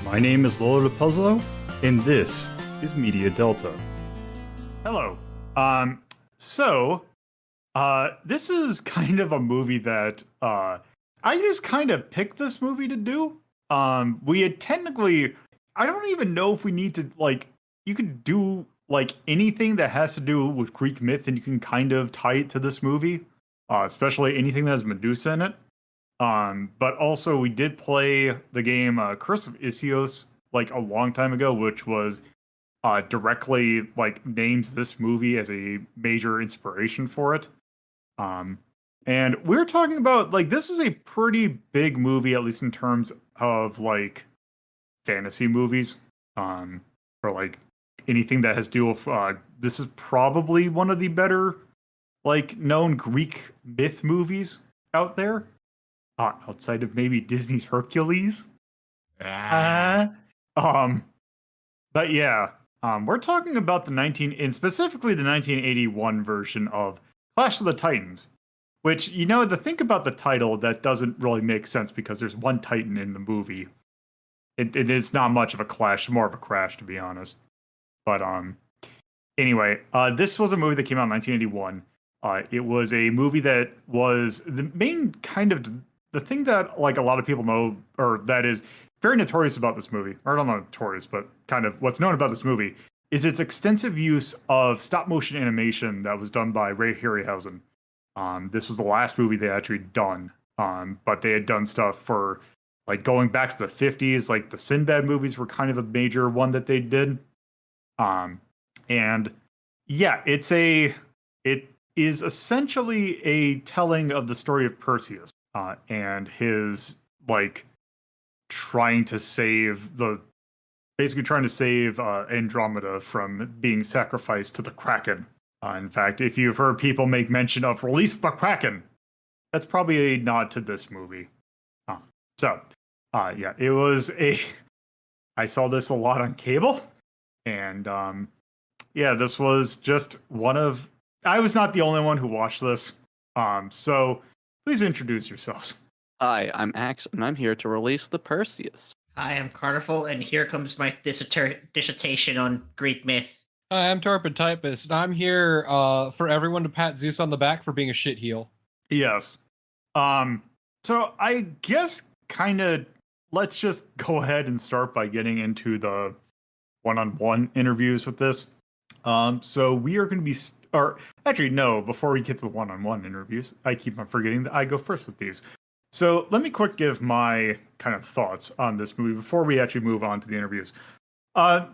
My name is Lolo Puzzlo, and this is Media Delta. Hello. This is kind of a movie that I just kind of picked this movie to do. We had technically, I don't even know if we need to, you could do, anything that has to do with Greek myth, and you can kind of tie it to this movie, especially anything that has Medusa in it. But also we did play the game Curse of Issyos a long time ago, which was directly names this movie as a major inspiration for it. And we're talking about this is a pretty big movie, at least in terms of fantasy movies, or anything that has to do with this is probably one of the better known Greek myth movies out there. Outside of maybe Disney's Hercules. But yeah, we're talking about and specifically the 1981 version of Clash of the Titans, which, to think about the title, that doesn't really make sense because there's one Titan in the movie. It's not much of a clash, more of a crash, to be honest. But anyway, this was a movie that came out in 1981. It was a movie that was the main kind of the thing that a lot of people know, or that is very notorious about this movie, or not notorious, but kind of what's known about this movie, is its extensive use of stop motion animation that was done by Ray Harryhausen. This was the last movie they actually done, but they had done stuff for going back to the 50s, the Sinbad movies were kind of a major one that they did. And yeah, it is essentially a telling of the story of Perseus. And his trying to save Andromeda from being sacrificed to the Kraken. In fact, if you've heard people make mention of release the Kraken, that's probably a nod to this movie. Yeah, it was I saw this a lot on cable, and yeah, this was just I was not the only one who watched this. So please introduce yourselves. Hi, I'm Axe, and I'm here to release the Perseus. Hi, I'm Carnival, and here comes my dissertation on Greek myth. Hi, I'm Torpid Typist, and I'm here for everyone to pat Zeus on the back for being a shit heel. Yes. So I guess let's just go ahead and start by getting into the one-on-one interviews with this. So we are going to be, or actually, no, before we get to the one-on-one interviews, I keep on forgetting that I go first with these. So let me quick give my kind of thoughts on this movie before we actually move on to the interviews.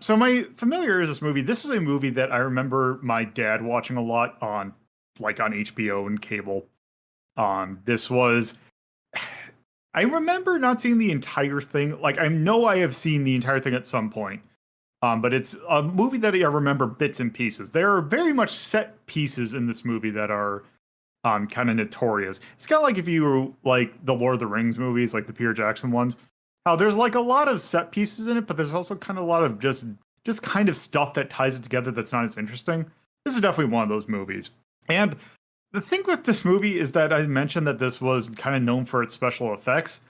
So my familiar is this movie. This is a movie that I remember my dad watching a lot on HBO and cable. This was, I remember not seeing the entire thing. I know I have seen the entire thing at some point. But it's a movie that I remember bits and pieces. There are very much set pieces in this movie that are kind of notorious. It's kind of like if you the Lord of the Rings movies, the Peter Jackson ones. How there's a lot of set pieces in it, but there's also kind of a lot of just kind of stuff that ties it together that's not as interesting. This is definitely one of those movies. And the thing with this movie is that I mentioned that this was kind of known for its special effects.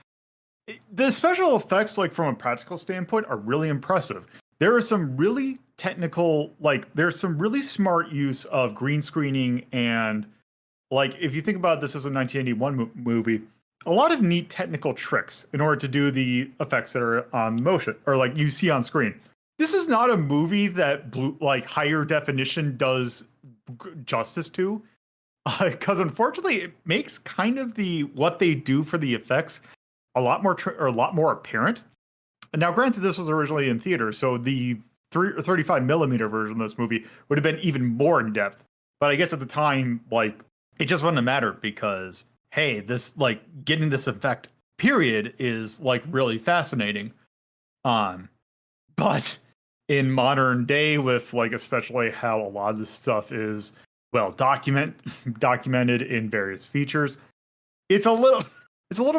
The special effects, from a practical standpoint, are really impressive. There are some really technical, there's some really smart use of green screening, and if you think about this as a 1981 movie, a lot of neat technical tricks in order to do the effects that are on motion, or you see on screen. This is not a movie that higher definition does justice to, because unfortunately it makes kind of what they do for the effects a lot more apparent. And now, granted, this was originally in theater, so the 35 millimeter version of this movie would have been even more in depth. But I guess at the time, it just wouldn't have mattered because, hey, this getting this effect period is really fascinating. But in modern day, with especially how a lot of this stuff is documented in various features, it's a little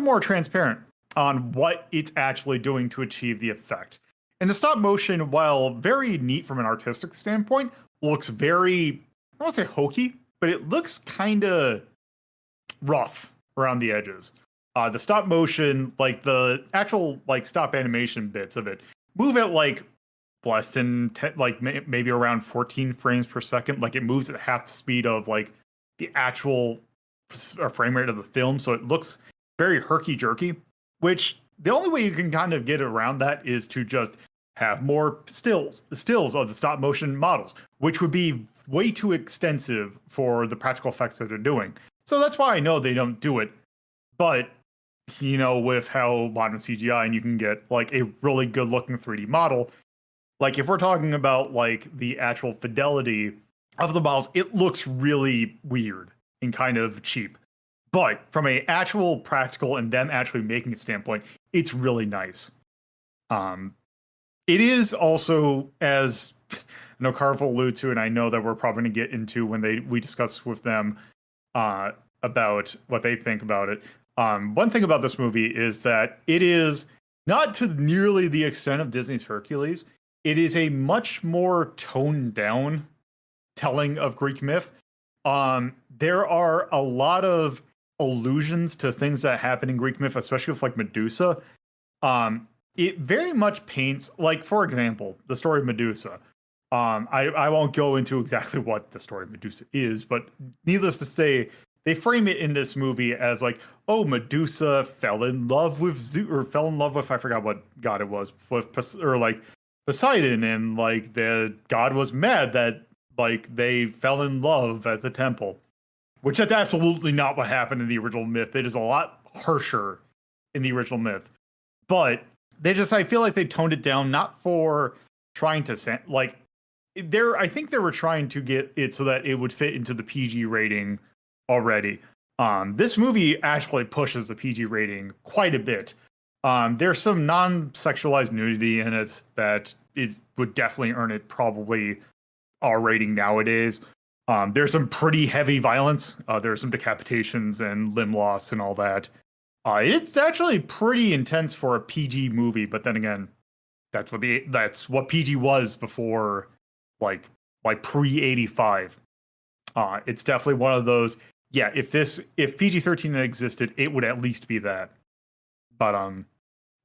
more transparent on what it's actually doing to achieve the effect. And the stop motion, while very neat from an artistic standpoint, looks very, I won't say hokey, but it looks kind of rough around the edges. The stop motion, the actual stop animation bits of it, move at like less than 10, like maybe around 14 frames per second. Like it moves at half the speed of like the actual frame rate of the film, so it looks very herky jerky. Which the only way you can kind of get around that is to just have more stills of the stop motion models, which would be way too extensive for the practical effects that they're doing. So that's why I know they don't do it. But with how modern CGI and you can get like a really good looking 3D model, like if we're talking about like the actual fidelity of the models, it looks really weird and kind of cheap. But from a actual practical and them actually making a standpoint, it's really nice. It is also, as I know Carnival alluded to, and I know that we're probably going to get into when we discuss with them about what they think about it. One thing about this movie is that it is not to nearly the extent of Disney's Hercules. It is a much more toned down telling of Greek myth. There are a lot of allusions to things that happen in Greek myth, especially with like Medusa. It very much paints, like, for example, the story of Medusa. I won't go into exactly what the story of Medusa is, but needless to say, they frame it in this movie as like, oh, Medusa fell in love with I forgot what god it was, with Poseidon, and like the god was mad that like they fell in love at the temple, which that's absolutely not what happened in the original myth. It is a lot harsher in the original myth, but I feel like they toned it down, not for trying to like I think they were trying to get it so that it would fit into the PG rating already. This movie actually pushes the PG rating quite a bit. There's some non-sexualized nudity in it that it would definitely earn it probably R rating nowadays. There's some pretty heavy violence. There's some decapitations and limb loss and all that. It's actually pretty intense for a PG movie, but then again, that's what PG was before, like pre-85. It's definitely one of those. Yeah, if PG-13 had existed, it would at least be that. But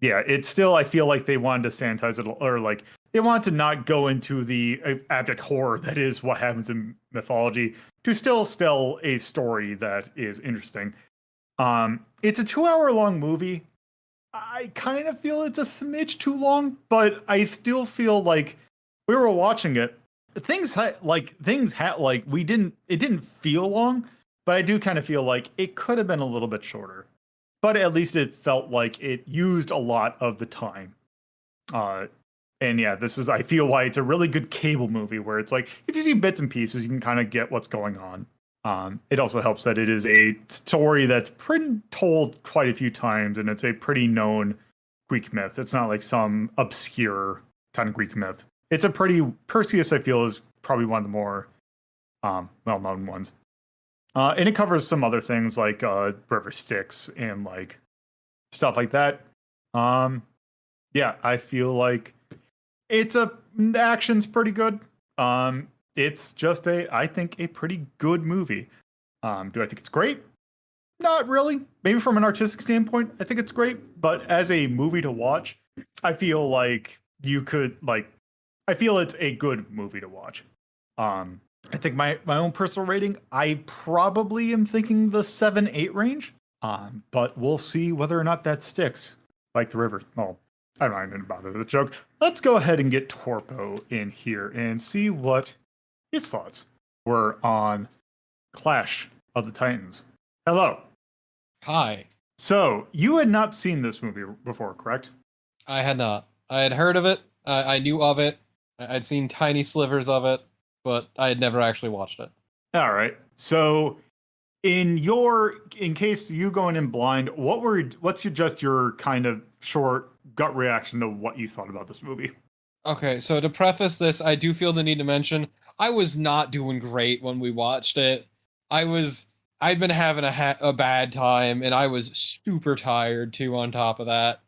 yeah, it's still, I feel like they wanted to sanitize it, or like they wanted to not go into the abject horror that is what happens in mythology, to still tell a story that is interesting. It's a 2-hour long movie. I kind of feel it's a smidge too long, but I still feel like we were watching it. It didn't feel long, but I do kind of feel like it could have been a little bit shorter. But at least it felt like it used a lot of the time. And yeah, I feel why it's a really good cable movie, where it's like, if you see bits and pieces, you can kind of get what's going on. It also helps that it is a story that's told quite a few times, and it's a pretty known Greek myth. It's not like some obscure kind of Greek myth. It's a pretty, Perseus, I feel, is probably one of the more well-known ones. And it covers some other things like river Styx and like stuff like that. Yeah, I feel like the action's pretty good. It's just I think a pretty good movie. Do I think it's great? Not really. Maybe from an artistic standpoint, I think it's great. But as a movie to watch, I feel like I feel it's a good movie to watch. I think my own personal rating, I probably am thinking the 7-8 range. But we'll see whether or not that sticks. Like the river. Well, I don't even bother with the joke. Let's go ahead and get Torpo in here and see what his thoughts were on Clash of the Titans. Hello. Hi. So, you had not seen this movie before, correct? I had not. I had heard of it. I knew of it. I'd seen tiny slivers of it, but I had never actually watched it. All right. So, in case you going in blind, what's your kind of short gut reaction to what you thought about this movie? Okay, so to preface this, I do feel the need to mention I was not doing great when we watched it. I'd been having a bad time, and I was super tired too on top of that.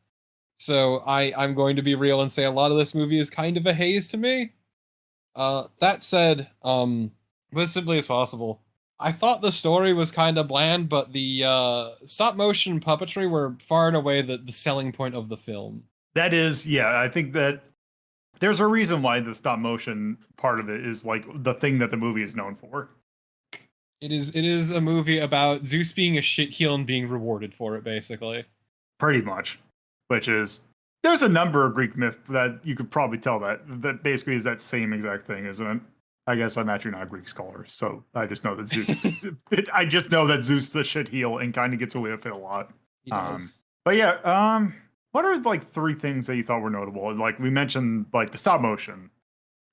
So I'm going to be real and say a lot of this movie is kind of a haze to me. That said, as simply as possible, I thought the story was kind of bland, but the stop motion puppetry were far and away the selling point of the film. That is, yeah, I think that there's a reason why the stop motion part of it is like the thing that the movie is known for. It is a movie about Zeus being a shitheel and being rewarded for it, basically. Pretty much. Which is, there's a number of Greek myth that you could probably tell that basically is that same exact thing, isn't it? I guess I'm actually not a Greek scholar, so I just know that Zeus. I just know that Zeus is the shit heel and kind of gets away with it a lot. He does. But yeah, what are like 3 things that you thought were notable? Like we mentioned, like the stop motion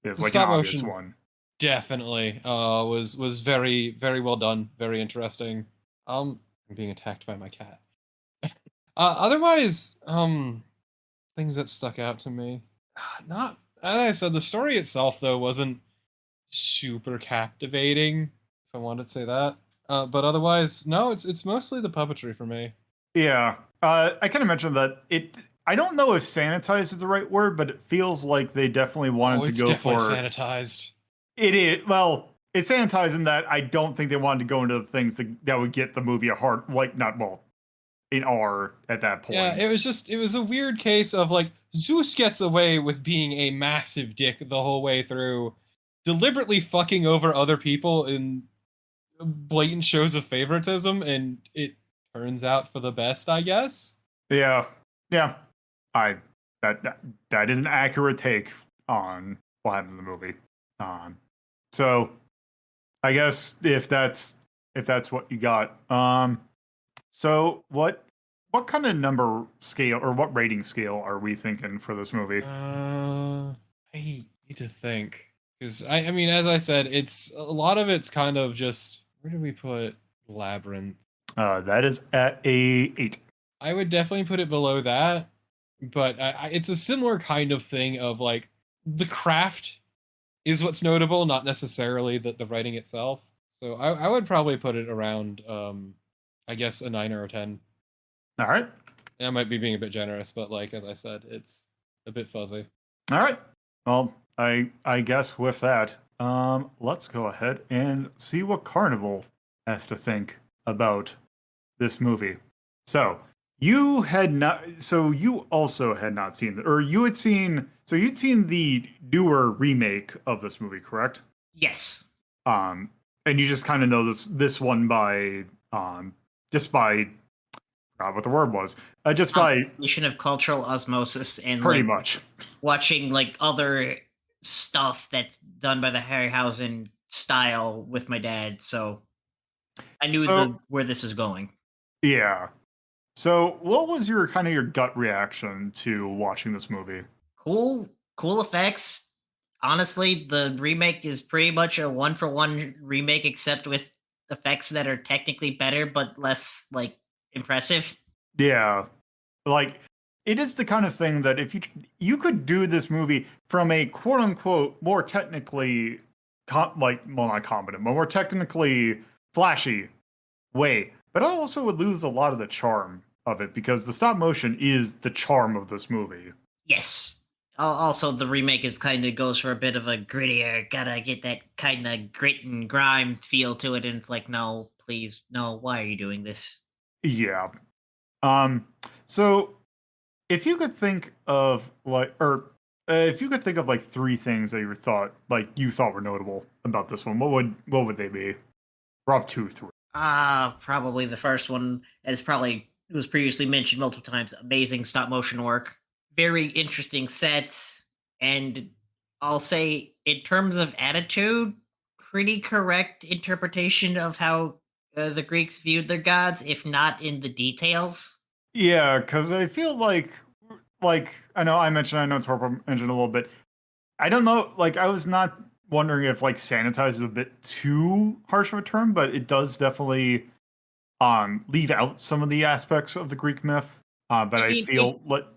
is The like an stop obvious motion one. Definitely. Was very, very well done. Very interesting. I'm being attacked by my cat. Otherwise, things that stuck out to me. Not as I said, the story itself though wasn't super captivating, if I wanted to say that. But otherwise, no, it's mostly the puppetry for me. Yeah, I kind of mentioned that it. I don't know if sanitized is the right word, but it feels like they definitely wanted to It's go definitely for sanitized. it. Is well, it's sanitized in that I don't think they wanted to go into the things that would get the movie a hard not well in R at that point. Yeah, it was a weird case of like Zeus gets away with being a massive dick the whole way through, deliberately fucking over other people in blatant shows of favoritism, and it turns out for the best, I guess. Yeah, yeah. I that is an accurate take on what happened in the movie. So I guess if that's what you got, so what kind of number scale or what rating scale are we thinking for this movie? I need to think because I mean, as I said, it's a lot of it's kind of just where do we put Labyrinth? That is at a 8. I would definitely put it below that, but it's a similar kind of thing of like the craft is what's notable, not necessarily the writing itself. So I would probably put it around, I guess, a 9 or a 10. All right. I might be being a bit generous, but like as I said, it's a bit fuzzy. All right. Well, I guess with that, let's go ahead and see what Carnival has to think about this movie. So you also had not seen or you'd seen the newer remake of this movie, correct? Yes. And you just kind of know this one by just by forgot what the word was. Just by Combination of cultural osmosis and pretty like much watching like other stuff that's done by the Harryhausen style with my dad, so I knew where this was going. Yeah. So, what was your kind of your gut reaction to watching this movie? Cool effects. Honestly, the remake is pretty much a 1-for-1 remake, except with effects that are technically better but less like impressive. Yeah. Like it is the kind of thing that if you could do this movie from a quote unquote more technically not competent, but more technically flashy way, but I also would lose a lot of the charm of it because the stop motion is the charm of this movie. Yes. Also, the remake is kind of goes for a bit of a grittier, gotta get that kind of grit and grime feel to it, and it's like, no, please, no, why are you doing this? Yeah. So if you could think of if you could think of like 3 things that you thought were notable about this one, what would they be? Rob 2, 3. Probably the first one, as probably was previously mentioned multiple times, amazing stop motion work, very interesting sets, and I'll say, in terms of attitude, pretty correct interpretation of how the Greeks viewed their gods, if not in the details. Yeah, because I feel like I know Torpo mentioned a little bit. I don't know, like I was not wondering if like sanitize is a bit too harsh of a term, but it does definitely leave out some of the aspects of the Greek myth. But I mean, feel like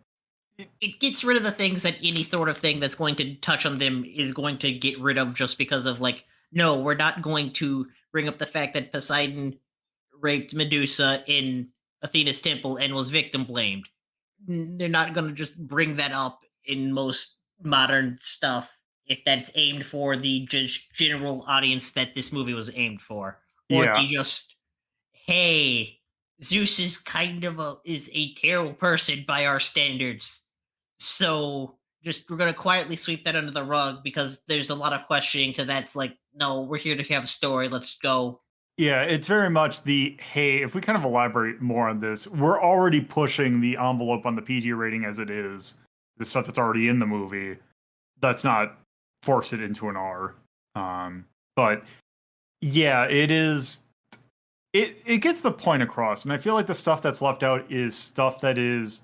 it gets rid of the things that any sort of thing that's going to touch on them is going to get rid of, just because of like, no, we're not going to bring up the fact that Poseidon raped Medusa in Athena's temple and was victim blamed. They're not going to just bring that up in most modern stuff if that's aimed for the just general audience that this movie was aimed for. Or yeah. they just, hey, Zeus is is a terrible person by our standards. So we're gonna quietly sweep that under the rug because there's a lot of questioning to that's like, no, we're here to have a story. Let's go. Yeah, it's very much the hey, if we kind of elaborate more on this, we're already pushing the envelope on the PG rating as it is. The stuff that's already in the movie. Let's not force it into an R. But yeah, it is. It gets the point across, and I feel like the stuff that's left out is stuff that is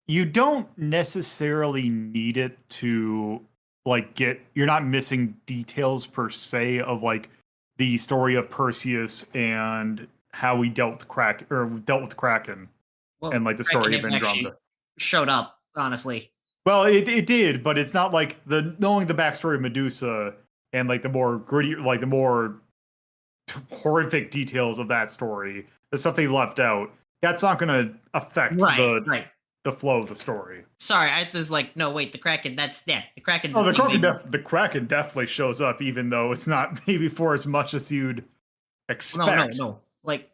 you don't necessarily need it to like get. You're not missing details per se of like the story of Perseus and how he dealt with the Kraken Well, and like the Kraken story of never actually Andromeda. showed up, honestly. Well, it did, but it's not like the knowing the backstory of Medusa and like the more gritty, like the more horrific details of that story, the stuff they left out. That's not going to affect Right. the flow of the story. Sorry, I was like, no, wait, the Kraken. The Kraken's Oh, the thing. the Kraken definitely shows up, even though it's not maybe for as much as you'd expect. No. Like,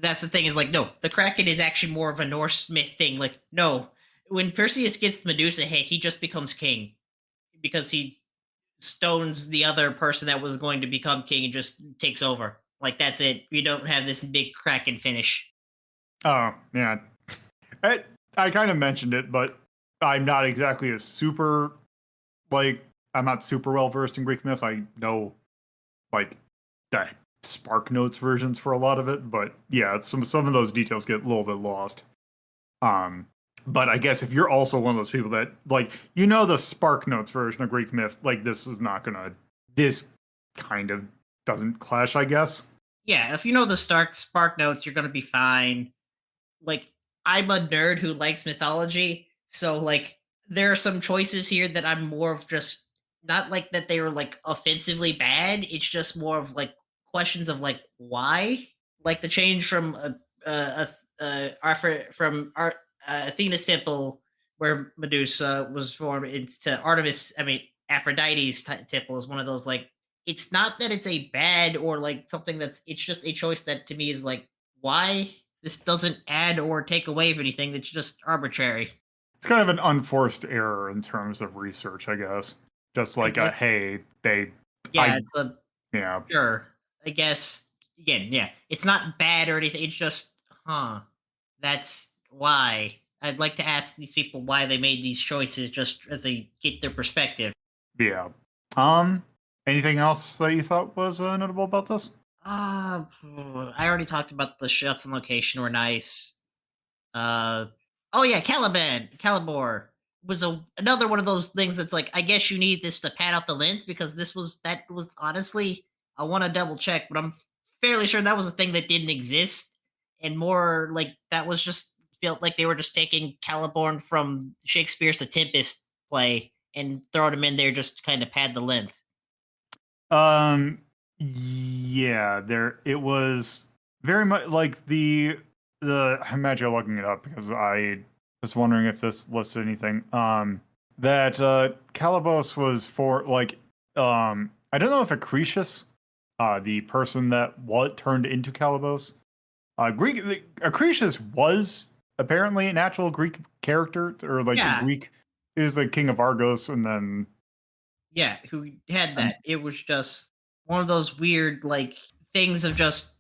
that's the thing is like, no, the Kraken is actually more of a Norse myth thing. Like, no, when Perseus gets the Medusa hit, he just becomes king because he stones the other person that was going to become king and just takes over. Like, that's it. We don't have this big Kraken finish. Oh, yeah. I kind of mentioned it, but I'm not exactly a super, like, I'm not super well versed in Greek myth. I know, like, the Spark Notes versions for a lot of it, but yeah, some of those details get a little bit lost. But I guess if you're also one of those people that, like, the Spark Notes version of Greek myth, like, this kind of doesn't clash, I guess. Yeah, if you know the Spark Notes, you're gonna be fine. Like, I'm a nerd who likes mythology, so like there are some choices here that I'm more of just not like that they were like offensively bad. It's just more of like questions of like why, like the change from Athena's temple where Medusa was formed into Artemis. I mean Aphrodite's temple is one of those like it's not that it's a bad or like something that's it's just a choice that to me is like why this doesn't add or take away of anything. It's just arbitrary. It's kind of an unforced error in terms of research, I guess. Just I like guess, hey, yeah, it's a yeah. sure. I guess again, yeah, it's not bad or anything. It's just, huh? That's why. I'd like to ask these people why they made these choices, just as they get their perspective. Yeah. Um, Anything else that you thought was notable about this? I already talked about the shots and location were nice. Uh, oh yeah, Calibor was another one of those things that's like, I guess you need this to pad out the length because that was honestly, I want to double check, but I'm fairly sure that was a thing that didn't exist, and more like that was just felt like they were just taking Caliborn from Shakespeare's The Tempest play and throwing him in there just to kind of pad the length. Yeah, it was very much like I imagine you're looking it up because I was wondering if this lists anything. That Calibos was for like I don't know if Acrisius, the person that turned into Calibos, Acrisius was apparently an actual Greek character or like Yeah. a Greek is the king of Argos, and then Yeah, who had that. It was just one of those weird like things of just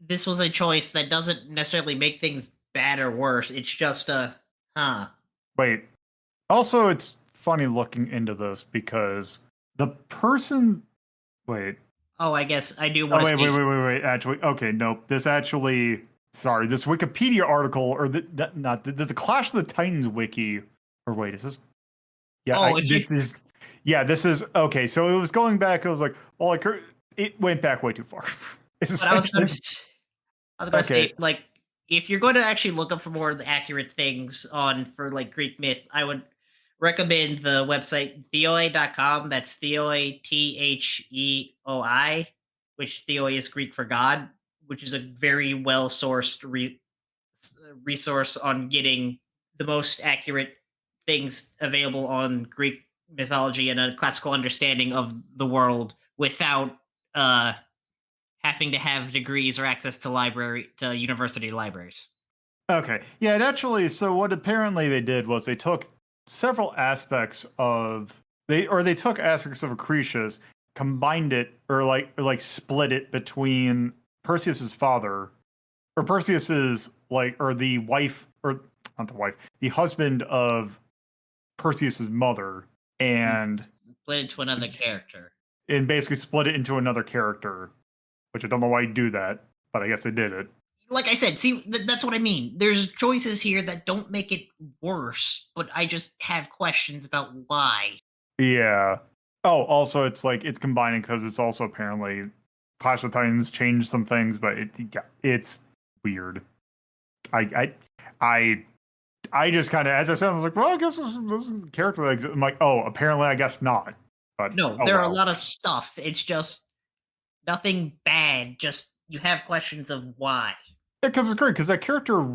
this was a choice that doesn't necessarily make things bad or worse. It's just a huh. wait. Also, it's funny looking into this because the person. Wait. Oh, I guess I do Oh, want to see. wait. Actually, okay, nope. This actually. Sorry, this Wikipedia article, or the Clash of the Titans wiki. Or wait, is this. Yeah, Oh, if you, this is. Okay, so it was going back. It was like, well, it went back way too far. It's but essentially. I was gonna Okay. say like if you're going to actually look up for more of the accurate things on for like Greek myth, I would recommend the website theoi.com. That's theoi theoi, which theoi is Greek for God, which is a very well sourced resource on getting the most accurate things available on Greek mythology and a classical understanding of the world without uh having to have degrees or access to university libraries. Okay. Yeah, it actually. So what apparently they did was they took several aspects of they took aspects of Acrisius, combined it or like split it between Perseus's father or Perseus's or the wife or not the wife, the husband of Perseus's mother and Split into another character. basically split it into another character, which I don't know why you do that, but I guess they did it. Like I said, see, that's what I mean. There's choices here that don't make it worse, but I just have questions about why. Yeah. Oh, also it's it's combining because it's also apparently Clash of Titans changed some things, but it's weird. I just kind of, as I said, I was like, well, I guess this is the character that exists. I'm like, oh, apparently, I guess not. But No, oh, there are a well. lot of stuff. It's just nothing bad. Just you have questions of why. Yeah, because it's great because that character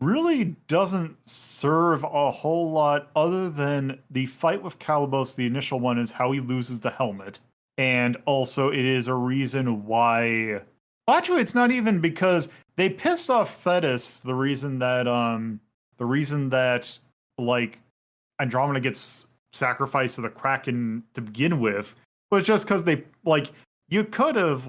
really doesn't serve a whole lot other than the fight with Calibos. The initial one is how he loses the helmet, and also it is a reason why. Well, actually, it's not even because they pissed off Thetis. The reason that like Andromeda gets sacrificed to the Kraken to begin with was just because they you could have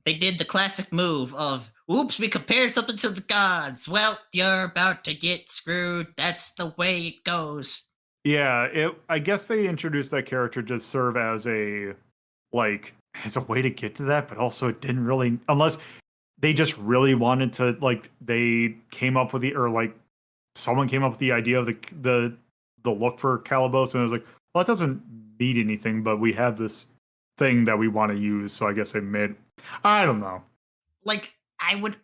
They did the classic move of, oops, we compared something to the gods. Well, you're about to get screwed. That's the way it goes. yeah, I guess they introduced that character to serve as a as a way to get to that, but also it didn't really, unless they just really wanted to they came up with someone came up with the idea of the look for Calibos and it was like, well, that doesn't need anything, but we have this thing that we want to use, so I guess they made, I don't know. I would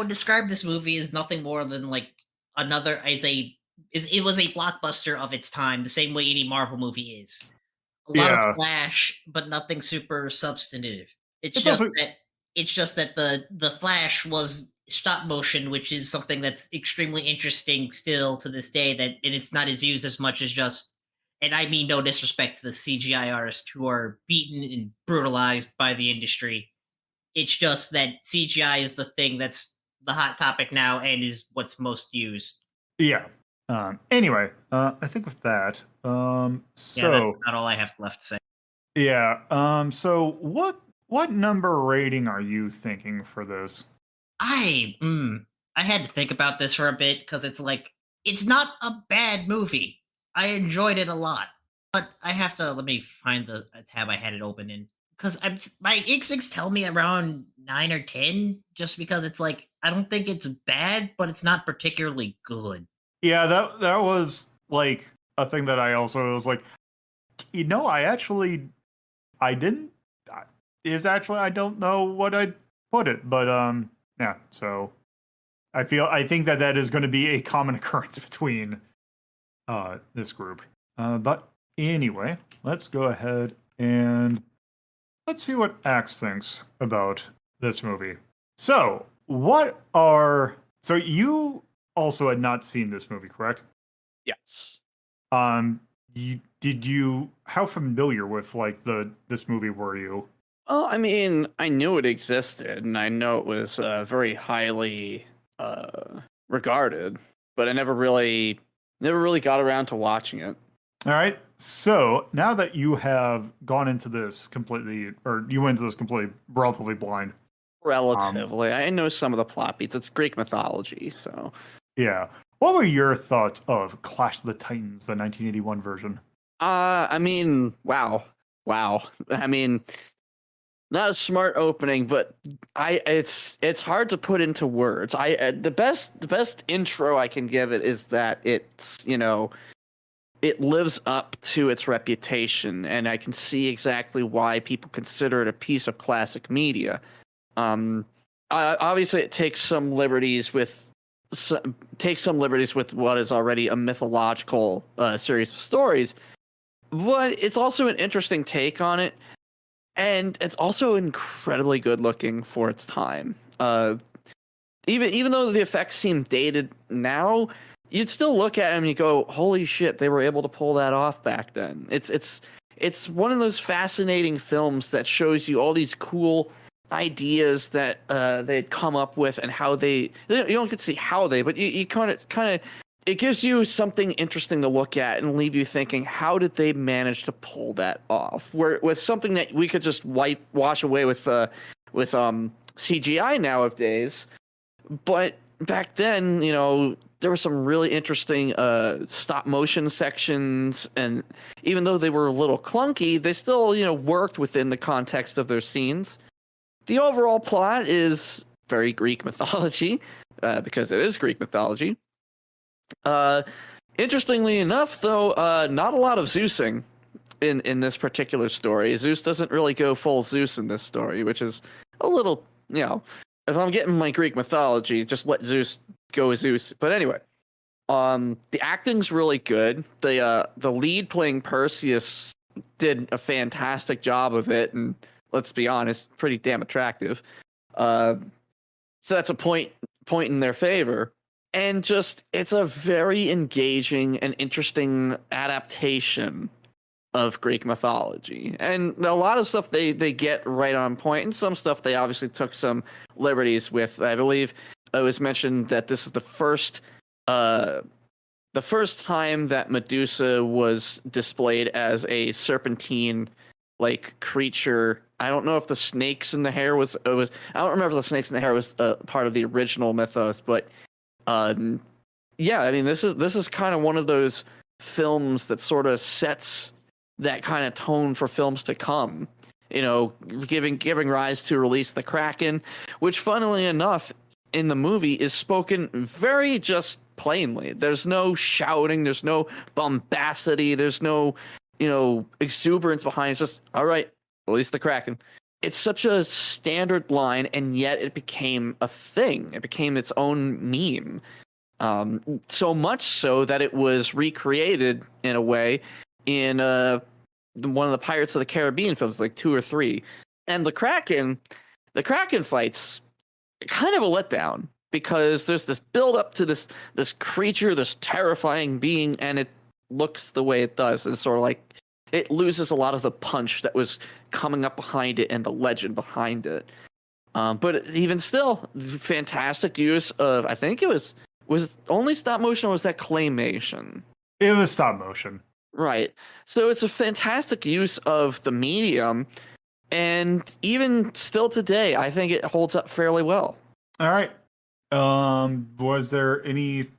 describe this movie as nothing more than another it was a blockbuster of its time, the same way any Marvel movie is. A lot Yeah. of flash, but nothing super substantive. It's It's just also- that the Flash was stop motion, which is something that's extremely interesting still to this day. And it's not as used as much as just, and I mean no disrespect to the CGI artists who are beaten and brutalized by the industry. It's just that CGI is the thing that's the hot topic now and is what's most used. Yeah. Anyway, I think with that, Yeah, so that's not all I have left to say. yeah, so what number rating are you thinking for this? I had to think about this for a bit because it's not a bad movie. I enjoyed it a lot, but I have to let me find the tab I had it open in because my instincts tell me around 9 or 10, just because it's I don't think it's bad, but it's not particularly good. Yeah, that was a thing that I also was like, I didn't. Is actually I don't know what I'd put it, but yeah. So I think that is going to be a common occurrence between this group. But anyway, let's go ahead and let's see what Axe thinks about this movie. So so you also had not seen this movie, correct? Yes. How familiar with this movie were you? Well, I mean, I knew it existed, and I know it was very highly regarded, but I never really got around to watching it. All right. So now that you have gone into this completely, or you went into this completely relatively blind. Relatively, I know some of the plot beats. It's Greek mythology, so Yeah. What were your thoughts of Clash of the Titans, the 1981 version? I mean, wow. I mean, not a smart opening, but it's hard to put into words. The best intro I can give it is that it's, it lives up to its reputation, and I can see exactly why people consider it a piece of classic media. Obviously, it takes some liberties with what is already a mythological series of stories, but it's also an interesting take on it, and it's also incredibly good looking for its time. Even though the effects seem dated now, you'd still look at them and you go, "Holy shit, they were able to pull that off back then." It's one of those fascinating films that shows you all these cool ideas that they'd come up with and how you don't get to see how but you kind of it gives you something interesting to look at and leave you thinking, how did they manage to pull that off? Where with something that we could just wash away with CGI nowadays, but back then, there were some really interesting stop motion sections, and even though they were a little clunky, they still worked within the context of their scenes. The overall plot is very Greek mythology, because it is Greek mythology. Interestingly enough, though, not a lot of Zeusing in this particular story. Zeus doesn't really go full Zeus in this story, which is a little, if I'm getting my Greek mythology, just let Zeus go Zeus. But anyway, the acting's really good. The lead playing Perseus did a fantastic job of it, and let's be honest, pretty damn attractive. So that's a point in their favor. And just, it's a very engaging and interesting adaptation of Greek mythology. And a lot of stuff they get right on point, and some stuff they obviously took some liberties with. I believe it was mentioned that this is the first time that Medusa was displayed as a serpentine like creature. I don't know if the snakes in the hair was I don't remember if the snakes in the hair was part of the original mythos, but yeah, I mean, this is kind of one of those films that sort of sets that kind of tone for films to come. Giving rise to Release the Kraken, which, funnily enough, in the movie is spoken very just plainly. There's no shouting, there's no bombacity, there's no exuberance behind it. It's just, all right, release the Kraken. It's such a standard line, and yet it became a thing. It became its own meme. So much so that it was recreated in a way in one of the Pirates of the Caribbean films, like 2 or 3. And the Kraken fights kind of a letdown, because there's this build up to this creature, this terrifying being, and it looks the way it does. It's sort of like it loses a lot of the punch that was coming up behind it and the legend behind it. But even still, fantastic use of, I think it was only stop motion, or was that claymation? It was stop motion. Right. So it's a fantastic use of the medium, and even still today, I think it holds up fairly well. All right. Was there anything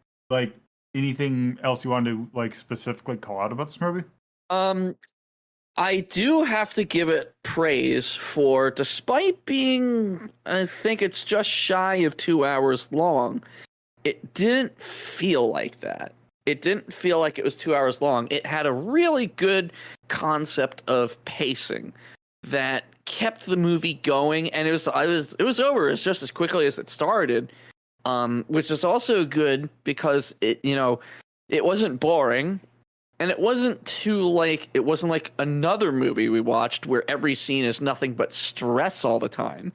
else you wanted to specifically call out about this movie? I do have to give it praise for, despite being, I think it's just shy of 2 hours long, it didn't feel like that. It didn't feel like it was 2 hours long. It had a really good concept of pacing that kept the movie going, and it was over as just as quickly as it started, which is also good because it wasn't boring. And it wasn't it wasn't like another movie we watched where every scene is nothing but stress all the time.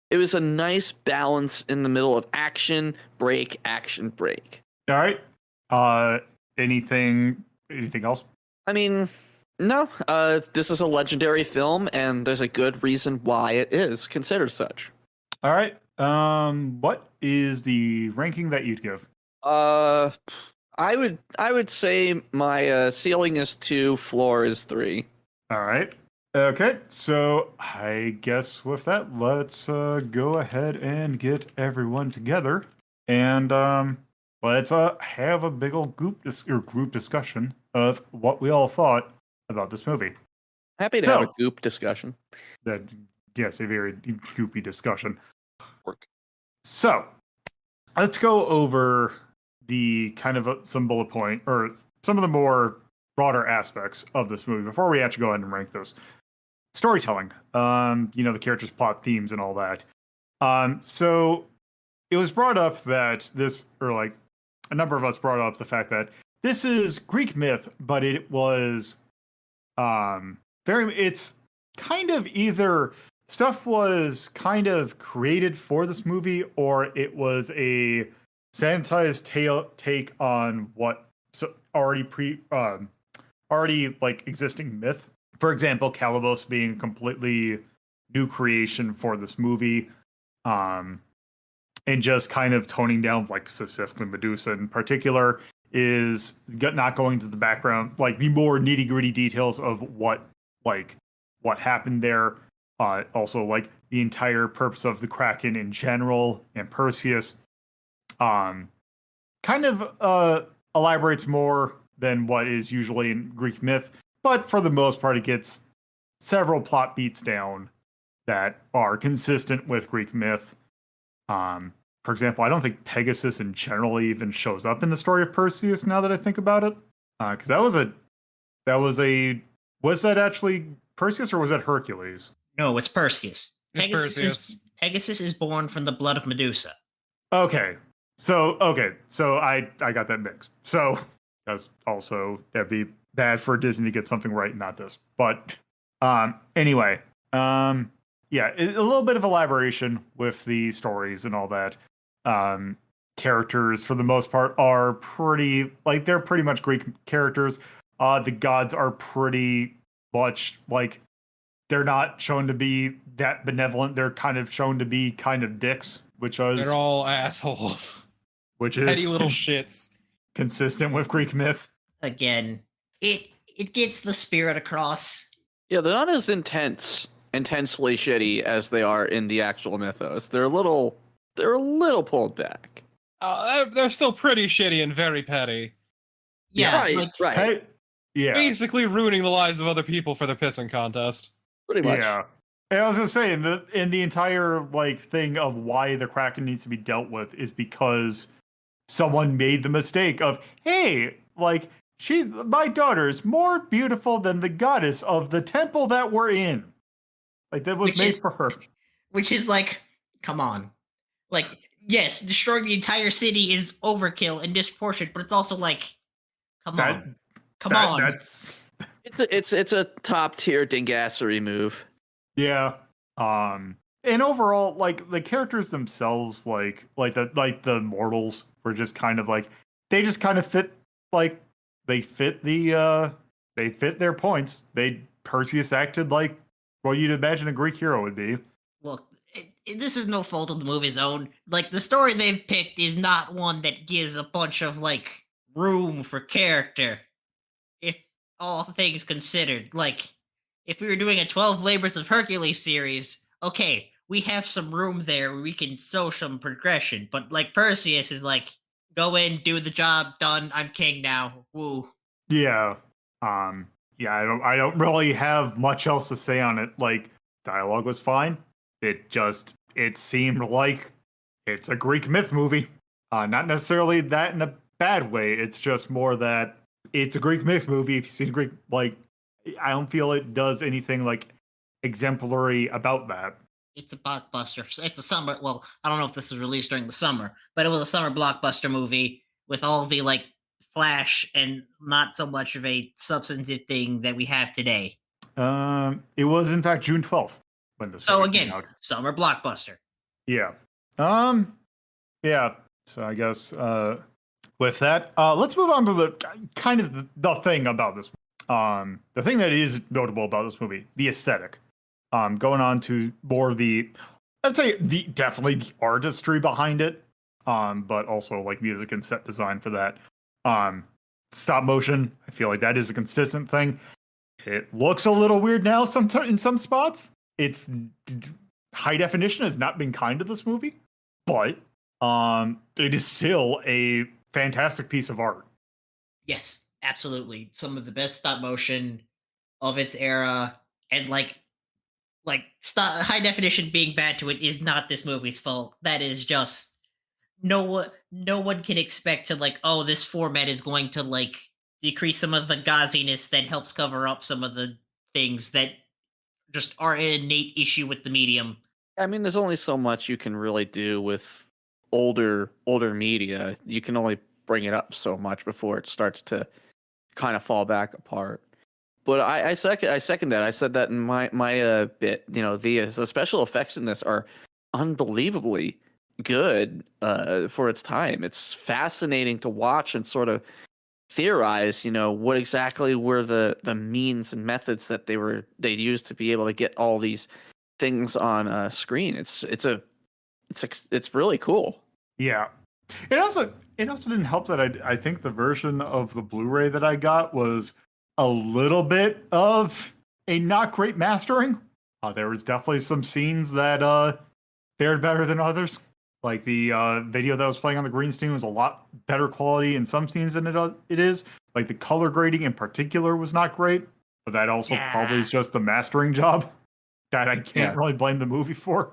It was a nice balance in the middle of action, break, action, break. All right. Anything else? I mean, no. This is a legendary film, and there's a good reason why it is considered such. All right. What is the ranking that you'd give? I would say my ceiling is 2, floor is 3. All right. Okay, so I guess with that, let's go ahead and get everyone together, and let's have a big old group discussion of what we all thought about this movie. Happy to have a goop discussion. Yes, a very goopy discussion. Work. So let's go over the kind of some bullet point, or some of the more broader aspects of this movie before we actually go ahead and rank those. Storytelling, the characters' plot themes and all that. So it was brought up that this, or a number of us brought up the fact that this is Greek myth, but it was it's kind of either stuff was kind of created for this movie, or it was a sanitized take on what already existing myth. For example, Calibos being a completely new creation for this movie, and just kind of toning down, specifically Medusa in particular, is not going to the background, like the more nitty gritty details of what happened there. Also, like the entire purpose of the Kraken in general and Perseus. Kind of elaborates more than what is usually in Greek myth, but for the most part, it gets several plot beats down that are consistent with Greek myth. For example, I don't think Pegasus in general even shows up in the story of Perseus now that I think about it. Because was that actually Perseus or was that Hercules? No, it's Perseus. It's Perseus. Pegasus is born from the blood of Medusa. Okay. So I got that mixed. So that's also, that'd be bad for Disney to get something right, not this. But anyway, yeah, a little bit of elaboration with the stories and all that. Characters for the most part are they're pretty much Greek characters. The gods are pretty much like, they're not shown to be that benevolent. They're kind of shown to be kind of dicks, They're all assholes. Which is Petty little shits. consistent with Greek myth. Again, it gets the spirit across. Yeah, they're not as intensely shitty as they are in the actual mythos. They're a little pulled back. They're still pretty shitty and very petty. Yeah, right. Hey, yeah, Basically ruining the lives of other people for their pissing contest. Pretty much. yeah. And I was gonna say, in the entire thing of why the Kraken needs to be dealt with is because someone made the mistake of, hey, my daughter is more beautiful than the goddess of the temple that we're in. Like, that was made for her. Which is like, come on. Like, yes, destroying the entire city is overkill and disproportionate, but it's also like, come on. It's a top tier dingassery move. Yeah. And overall, the characters themselves, the mortals were just kind of they just kind of fit, they fit their points. Perseus acted like what you'd imagine a Greek hero would be. Look, this is no fault of the movie's own. The story they've picked is not one that gives a bunch of room for character. If all things considered, if we were doing a 12 Labors of Hercules series, okay, we have some room there where we can show some progression. But Perseus is go in, do the job, done. I'm king now. Woo. Yeah. Yeah, I don't really have much else to say on it. Dialogue was fine. It seemed like it's a Greek myth movie. Not necessarily that in a bad way. It's just more that it's a Greek myth movie. If you see Greek, I don't feel it does anything exemplary about that. It's a blockbuster. It's a summer. Well, I don't know if this was released during the summer, but it was a summer blockbuster movie with all the flash and not so much of a substantive thing that we have today. It was in fact June 12th when this. So came again, out. summer blockbuster. Yeah. Yeah. So I guess with that, let's move on to the thing about this. The thing that is notable about this movie, the aesthetic. Going on to more of I'd say definitely the artistry behind it. But also music and set design for that. Stop motion, I feel like that is a consistent thing. It looks a little weird now in some spots. It's high definition has not been kind to this movie, but it is still a fantastic piece of art. Yes, absolutely. Some of the best stop motion of its era, and high definition being bad to it is not this movie's fault. That is just no one can expect to oh, this format is going to decrease some of the gauziness that helps cover up some of the things that just are an innate issue with the medium. I mean, there's only so much you can really do with older media. You can only bring it up so much before it starts to kind of fall back apart. But I second that. I said that in my bit. The special effects in this are unbelievably good for its time. It's fascinating to watch and sort of theorize, what exactly were the means and methods that they used to be able to get all these things on screen. It's really cool. Yeah. It also didn't help that I think the version of the Blu-ray that I got was a little bit of a not great mastering. There was definitely some scenes that fared better than others. Like the video that was playing on the green screen was a lot better quality in some scenes than it is. Like the color grading in particular was not great, but that also probably Yeah. is just the mastering job that I can't Yeah. really blame the movie for.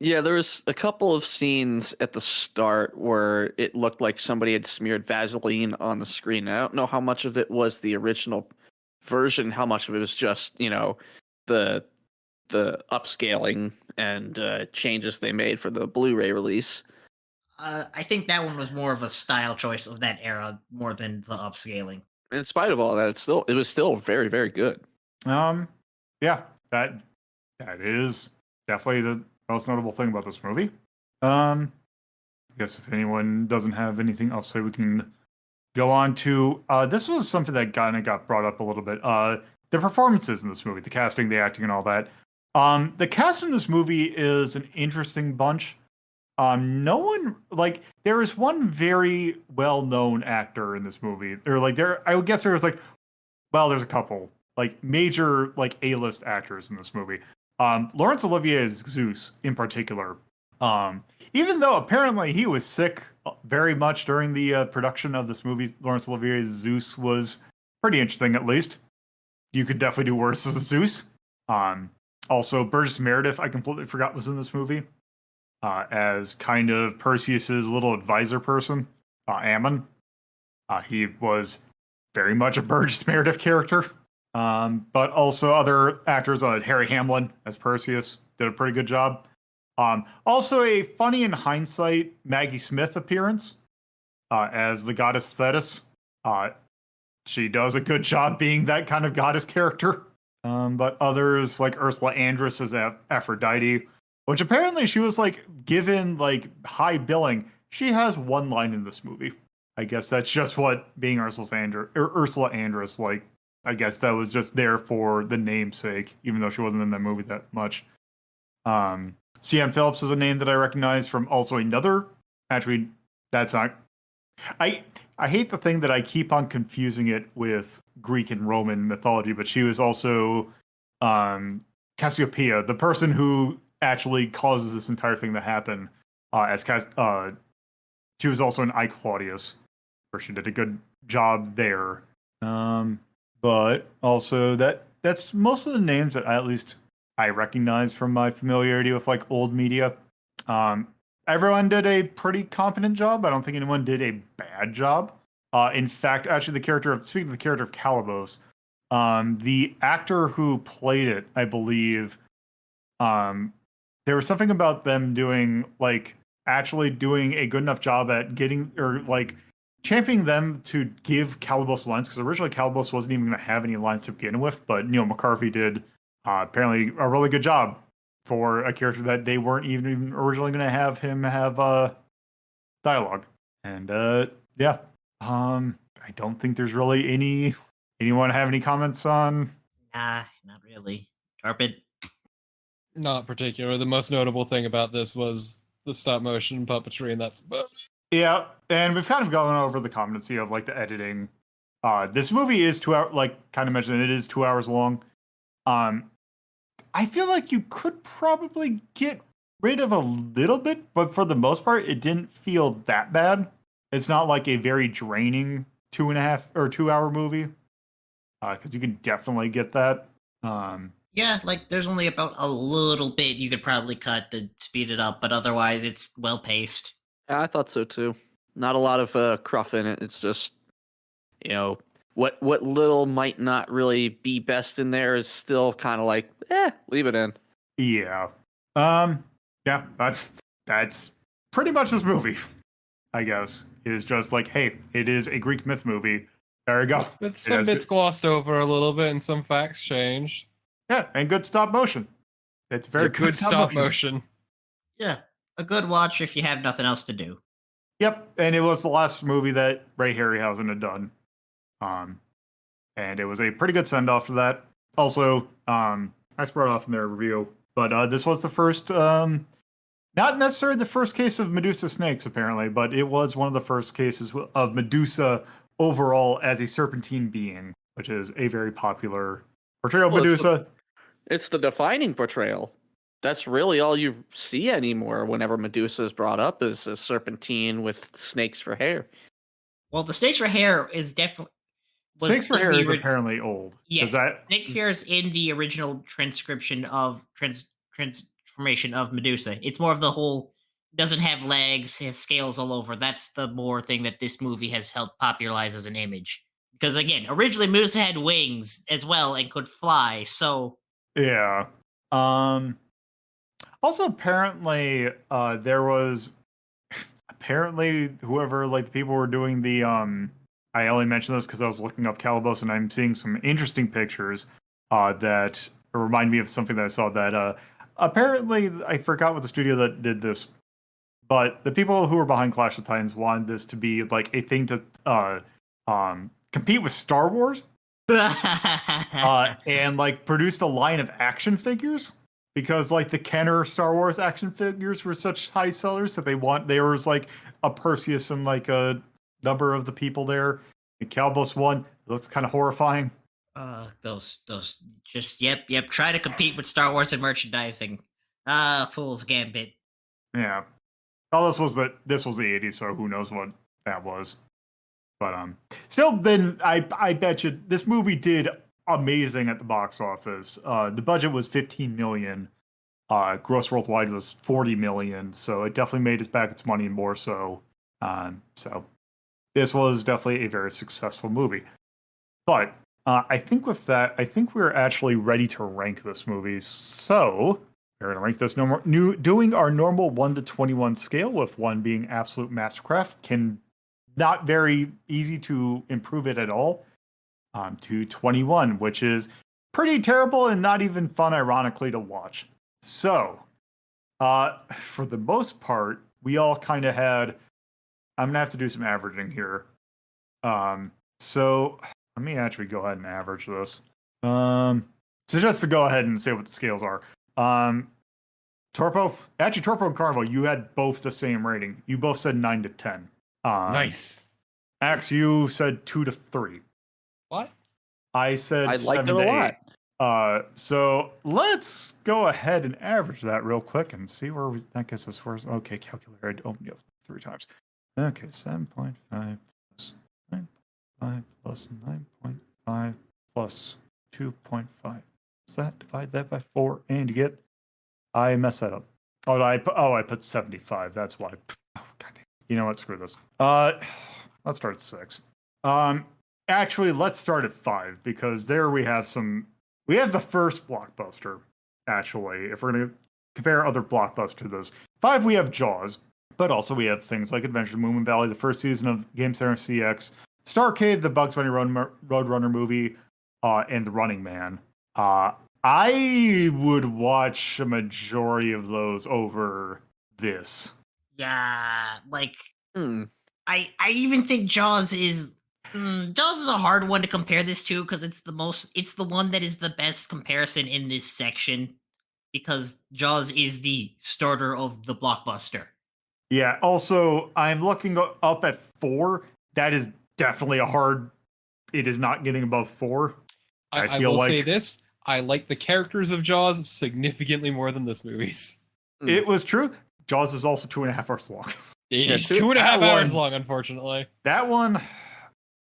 Yeah, there was a couple of scenes at the start where it looked like somebody had smeared Vaseline on the screen. I don't know how much of it was the original version, how much of it was just, the upscaling and changes they made for the Blu-ray release. I think that one was more of a style choice of that era more than the upscaling. In spite of all that, it was still very, very good. Yeah, that is definitely the most notable thing about this movie. I guess if anyone doesn't have anything else to say, we can go on to this was something that kind of got brought up a little bit. The performances in this movie, the casting, the acting, and all that. The cast in this movie is an interesting bunch. No one like there is one very well-known actor in this movie. I would guess there was there's a couple like major like A-list actors in this movie. Laurence Olivier's Zeus in particular. Even though apparently he was sick very much during the production of this movie, Laurence Olivier's Zeus was pretty interesting. At least you could definitely do worse as a Zeus. Also, Burgess Meredith, I completely forgot was in this movie as kind of Perseus's little advisor person, Ammon. He was very much a Burgess Meredith character. But also other actors, Harry Hamlin as Perseus did a pretty good job. Also a funny in hindsight Maggie Smith appearance as the goddess Thetis. She does a good job being that kind of goddess character. But others like Ursula Andress as Aphrodite, which apparently she was like given like high billing. She has one line in this movie. I guess that's just what being Ursula Andress like. I guess that was just there for the namesake, even though she wasn't in that movie that much. Cian Phillips is a name that I recognize from also another. Actually, that's not. I hate the thing that I keep on confusing it with Greek and Roman mythology, but she was also Cassiopeia, the person who actually causes this entire thing to happen. She was also in I Claudius, where she did a good job there. But also that's most of the names that at least I recognize from my familiarity with like old media. Everyone did a pretty competent job. I don't think anyone did a bad job. In fact, actually, speaking of the character of Calibos, the actor who played it, I believe, there was something about them doing actually doing a good enough job at getting or championing them to give Calibos lines, because originally Calibos wasn't even going to have any lines to begin with, but Neil McCarthy did apparently a really good job for a character that they weren't even originally going to have him have dialogue. And yeah, I don't think there's really anyone have any comments on. Nah, not really. Carpet. Not particular. The most notable thing about this was the stop motion puppetry, and that's Yeah, and we've kind of gone over the competency of like the editing. This movie is 2 hours, like kind of mentioned, it is 2 hours long. I feel like you could probably get rid of a little bit, but for the most part, it didn't feel that bad. It's not like a very draining 2.5 or 2 hour movie, because you can definitely get that. Yeah, like there's only about a little bit you could probably cut to speed it up, but otherwise it's well paced. Yeah, I thought so too. Not a lot of cruff in it. It's just, what little might not really be best in there is still kind of like, leave it in. Yeah. Yeah, that's pretty much this movie, I guess. It is just like, hey, it is a Greek myth movie. There you go. But some bits glossed over a little bit and some facts changed. Yeah, and good stop motion. It's very Good stop motion. Yeah, a good watch if you have nothing else to do. Yep, and it was the last movie that Ray Harryhausen had done. And it was a pretty good send off to that. Also, I brought off in their review, but this was the first Not necessarily the first case of Medusa snakes, apparently, but it was one of the first cases of Medusa overall as a serpentine being, which is a very popular portrayal of Well, Medusa. It's the defining portrayal. That's really all you see anymore whenever Medusa is brought up is a serpentine with snakes for hair. Well, the snakes for hair is definitely was Snakes for in hair the is apparently old. Is yes, that snake hair is in the original transcription of transformation of Medusa. It's more of the whole doesn't have legs, has scales all over. That's the more thing that this movie has helped popularize as an image. Because again, originally Medusa had wings as well and could fly. So yeah. Also apparently there was apparently whoever like the people were doing the I only mentioned this because I was looking up Calibos and I'm seeing some interesting pictures that remind me of something that I saw that apparently I forgot what the studio that did this, but the people who were behind Clash of Titans wanted this to be like a thing to compete with Star Wars and like produced a line of action figures because like the Kenner Star Wars action figures were such high sellers that there was like a Perseus and like a number of the people there. And Calbos one looks kind of horrifying. those just yep. Try to compete with Star Wars and merchandising. Fool's Gambit. Yeah. All this was this was the 80s, so who knows what that was. But still then I bet you this movie did amazing at the box office. The budget was 15 million. Gross worldwide was 40 million, so it definitely made its back its money and more so. So this was definitely a very successful movie. But I think with that, I think we're actually ready to rank this movie. So we're gonna rank this doing our normal 1 to 21 scale, with 1 being absolute mastercraft, can not very easy to improve it at all, to 21, which is pretty terrible and not even fun, ironically, to watch. So, for the most part, we all kind of had. I'm gonna have to do some averaging here. So let me actually go ahead and average this. So just to go ahead and say what the scales are. Torpo and Carnival, you had both the same rating. You both said 9 to 10. Nice. Axe, you said 2 to 3. What? I said I 7 liked it to a 8. lot. So let's go ahead and average that real quick and see where that gets us first. Okay, calculator, I opened it up 3 times. Okay, 7.5 plus 9.5 plus 9.5 plus 2.5. Does that divide that by 4 and you get? I messed that up. I put 75. That's why. Oh, God damn. You know what? Screw this. Let's start at 6. Actually, let's start at 5 because there we have some. We have the first blockbuster. Actually, if we're gonna compare other blockbusters to this, 5 we have Jaws, but also we have things like Adventure Moon and Valley, the first season of Game Center CX, Starcade, the Bugs Bunny Roadrunner movie, and The Running Man. I would watch a majority of those over this. Yeah, like Hmm. I even think Jaws is Jaws is a hard one to compare this to because it's the one that is the best comparison in this section because Jaws is the starter of the blockbuster. Yeah, also, I'm looking up at 4. That is definitely a hard. It is not getting above 4. I feel will like say this. I like the characters of Jaws significantly more than this movie's. it was true. Jaws is also 2.5 hours long. It Yeah, is two- 2.5 that hours one- long, unfortunately. That one,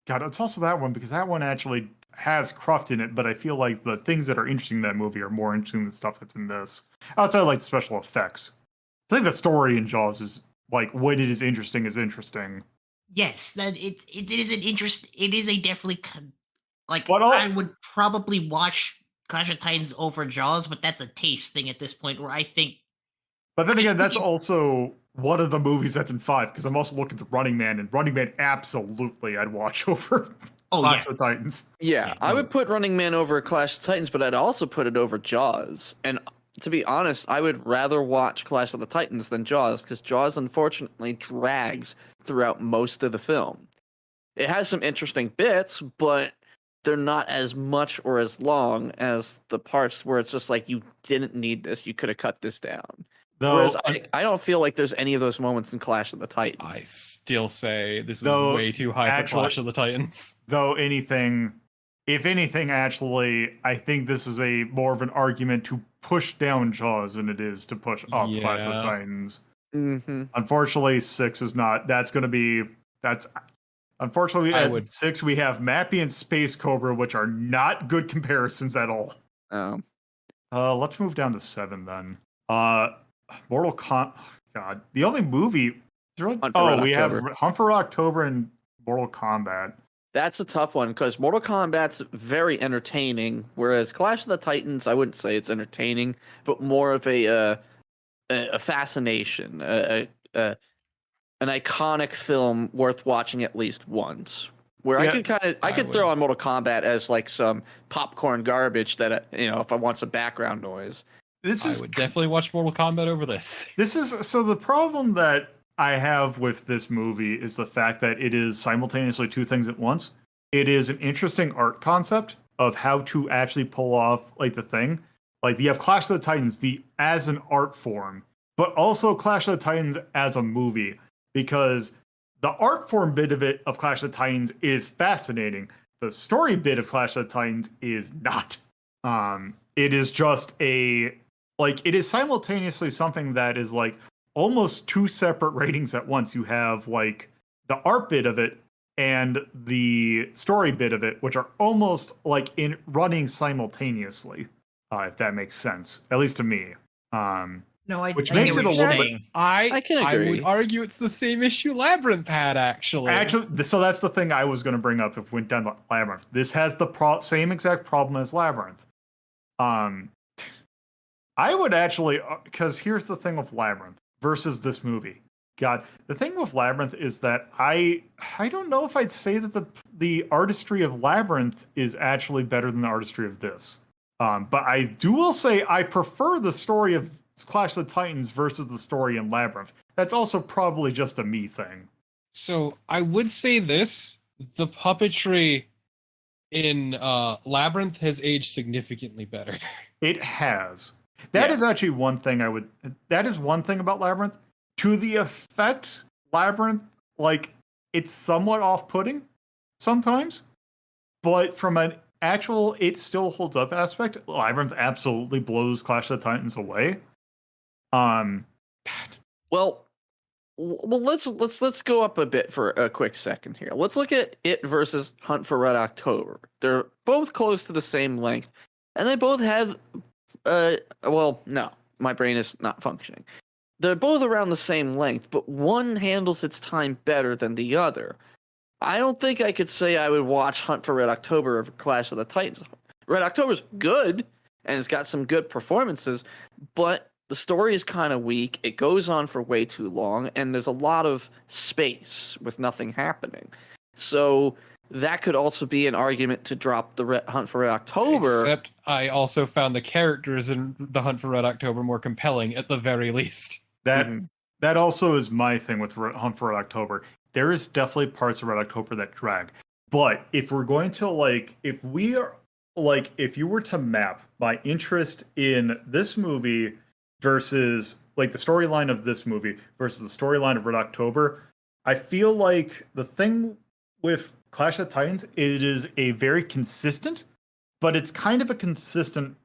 God, it's also that one because that one actually has cruft in it, but I feel like the things that are interesting in that movie are more interesting than the stuff that's in this. Outside of, like special effects. I think the story in Jaws is like when it is interesting is interesting. Yes, that it is an interest. It is a definitely like But all- I would probably watch Clash of Titans over Jaws, but that's a taste thing at this point. Where I think, But then again, think that's it- also one of the movies that's in 5 because I'm also looking at Running Man, and Running Man absolutely I'd watch over oh Clash yeah, of Titans. Yeah, Yeah, I no. would put Running Man over Clash of Titans, but I'd also put it over Jaws. And to be honest, I would rather watch Clash of the Titans than Jaws because Jaws unfortunately drags throughout most of the film. It has some interesting bits, but they're not as much or as long as the parts where it's just like you didn't need this, you could have cut this down. Though, Whereas I don't feel like there's any of those moments in Clash of the Titans. I still say this is Though, way too high for actually- Clash of the Titans. though if anything, actually, I think this is a more of an argument to push down Jaws than it is to push up Clash of the Yeah. Titans. Mm-hmm. Unfortunately, 6 is not. Unfortunately, at 6 we have Mappy and Space Cobra, which are not good comparisons at all. Let's move down to 7 then. Mortal Kombat. God, the only movie. We have Hunt for Red October and Mortal Kombat. That's a tough one because Mortal Kombat's very entertaining, whereas Clash of the Titans, I wouldn't say it's entertaining, but more of a fascination, an iconic film worth watching at least once. Where Yeah, I could throw on Mortal Kombat as like some popcorn garbage that if I want some background noise. I would definitely watch Mortal Kombat over this. So the problem that I have with this movie is the fact that it is simultaneously two things at once. It is an interesting art concept of how to actually pull off like the thing. Like you have Clash of the Titans as an art form, but also Clash of the Titans as a movie, because the art form bit of Clash of the Titans is fascinating. The story bit of Clash of the Titans is not. It is just it is simultaneously something that is like almost two separate ratings at once. You have like the art bit of it and the story bit of it, which are almost like in running simultaneously, if that makes sense, at least to me. Which makes it a little bit. I can agree. I would argue it's the same issue Labyrinth had, actually. So that's the thing I was going to bring up if we went down to Labyrinth. This has the same exact problem as Labyrinth. I would actually, because here's the thing with Labyrinth versus this movie. God, the thing with Labyrinth is that I don't know if I'd say that the artistry of Labyrinth is actually better than the artistry of this. But I will say I prefer the story of Clash of the Titans versus the story in Labyrinth. That's also probably just a me thing. So I would say this: the puppetry in Labyrinth has aged significantly better. It has. That is actually one thing that is one thing about Labyrinth. To the effect, Labyrinth, like, it's somewhat off-putting sometimes, but from an actual it still holds up aspect, Labyrinth absolutely blows Clash of the Titans away. Well, let's go up a bit for a quick second here. Let's look at it versus Hunt for Red October. They're both close to the same length, and they both have no, my brain is not functioning. They're both around the same length, but one handles its time better than the other. I don't think I could say I would watch Hunt for Red October over Clash of the Titans. Red October's good, and it's got some good performances, but the story is kind of weak. It goes on for way too long, and there's a lot of space with nothing happening. So that could also be an argument to drop the Hunt for Red October. Except I also found the characters in the Hunt for Red October more compelling, at the very least. That also is my thing with Hunt for Red October. There is definitely parts of Red October that drag. But if we're going to if you were to map my interest in this movie versus the storyline of this movie versus the storyline of Red October, I feel like the thing with Clash of Titans, it is a very consistent, but it's kind of a consistent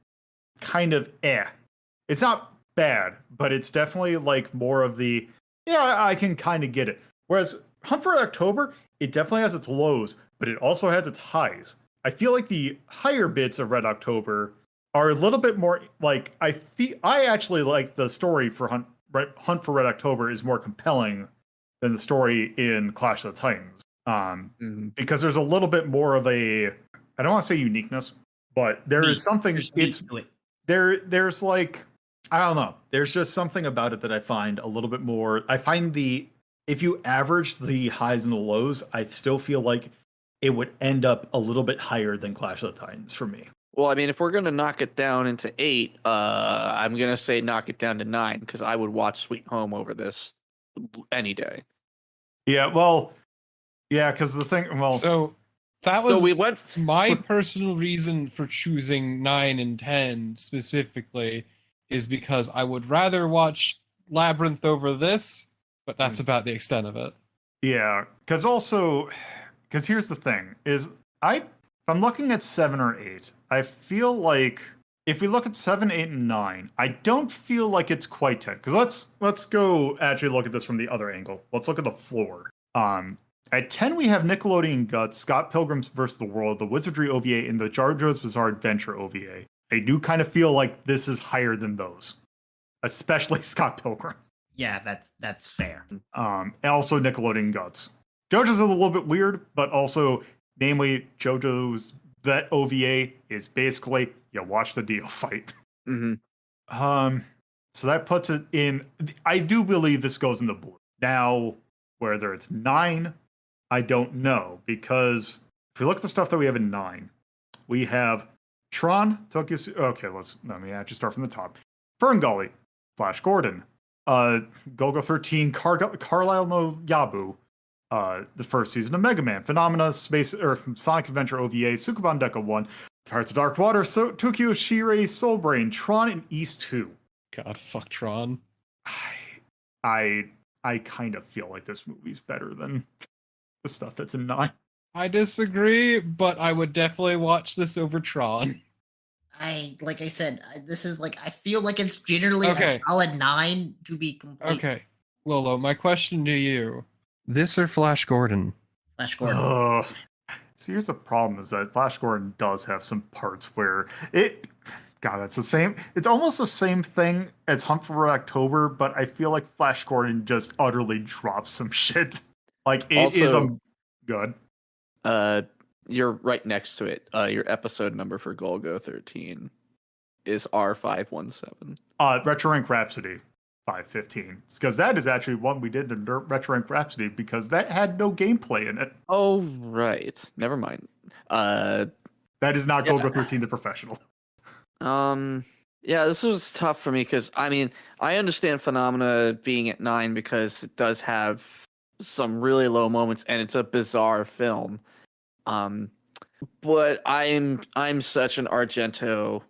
kind of It's not bad, but it's definitely more of the, I can kind of get it. Whereas Hunt for October, it definitely has its lows, but it also has its highs. I feel like the higher bits of Red October are a little bit more I actually like the story for Hunt for Red October is more compelling than the story in Clash of the Titans. Because there's a little bit more of a, I don't want to say uniqueness, but there is something. There's I don't know. There's just something about it that I find a little bit more. I find if you average the highs and the lows, I still feel like it would end up a little bit higher than Clash of the Titans for me. Well, I mean, if we're going to knock it down into 8, I'm going to say knock it down to 9, because I would watch Sweet Home over this any day. Yeah, well, yeah, because the thing, so that was my personal reason for choosing 9 and 10 specifically, is because I would rather watch Labyrinth over this, but that's about the extent of it. Yeah, because here's the thing: if I'm looking at 7 or 8, I feel like if we look at 7, 8, and 9, I don't feel like it's quite 10. Because let's go actually look at this from the other angle. Let's look at the floor. At 10, we have Nickelodeon Guts, Scott Pilgrim's vs. the World, the Wizardry OVA, and the JoJo's Bizarre Adventure OVA. I do kind of feel like this is higher than those, especially Scott Pilgrim. Yeah, that's fair. And also Nickelodeon Guts. JoJo's is a little bit weird, but also, namely, JoJo's that OVA is basically you watch the Dio fight. Mm-hmm. So that puts it in. I do believe this goes in the blue. Now, whether it's 9, I don't know, because if we look at the stuff that we have in 9, we have Tron, Tokyo. Okay, let me actually start from the top. Fern Gully, Flash Gordon, Golgo 13, Carlisle no Yabu, the first season of Mega Man, Phenomena, Sonic Adventure OVA, Sukuban Deca 1, Pirates of Dark Water, Tokyo Shirei, Soul Brain, Tron, and East 2. God, fuck Tron. I kind of feel like this movie's better than the stuff that's in 9. I disagree, but I would definitely watch this over Tron. Like I said, this is like, I feel like it's generally a solid 9 to be complete. Okay, Lolo, my question to you: this or Flash Gordon? Flash Gordon. So here's the problem: is that Flash Gordon does have some parts where it's the same. It's almost the same thing as Hunt for Red October, but I feel like Flash Gordon just utterly drops some shit. Like it Also, is good. You're right next to it. Your episode number for Golgo 13 is R517. Retro Rank Rhapsody 515. Because that is actually one we did in Retro Rank Rhapsody because that had no gameplay in it. Oh, right. Never mind. That is not Golgo 13 the professional. Yeah, this was tough for me because I understand Phenomena being at 9 because it does have some really low moments and it's a bizarre film. But I'm such an Argento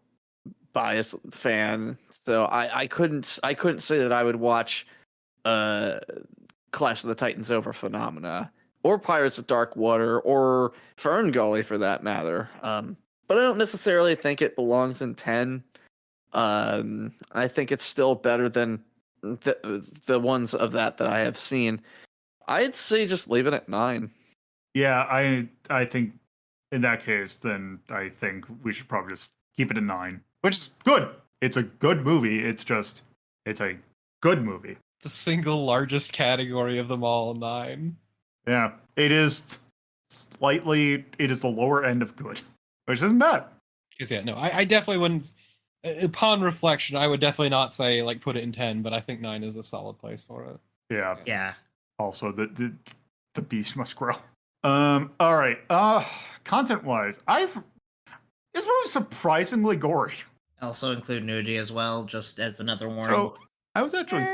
biased fan, so I couldn't say that I would watch Clash of the Titans over Phenomena or Pirates of Dark Water or Fern Gully for that matter. But I don't necessarily think it belongs in 10. I think it's still better than the ones of that I have seen. I'd say just leave it at 9. Yeah, I think in that case, then I think we should probably just keep it at 9, which is good. It's a good movie. It's a good movie. The single largest category of them all, 9. Yeah, it is the lower end of good, which isn't bad. Because I definitely wouldn't. Upon reflection, I would definitely not say like put it in 10, but I think 9 is a solid place for it. Yeah. Yeah. Also, the beast must grow. All right. Content-wise, this movie's surprisingly gory. Also include nudity as well, just as another warning. So I was actually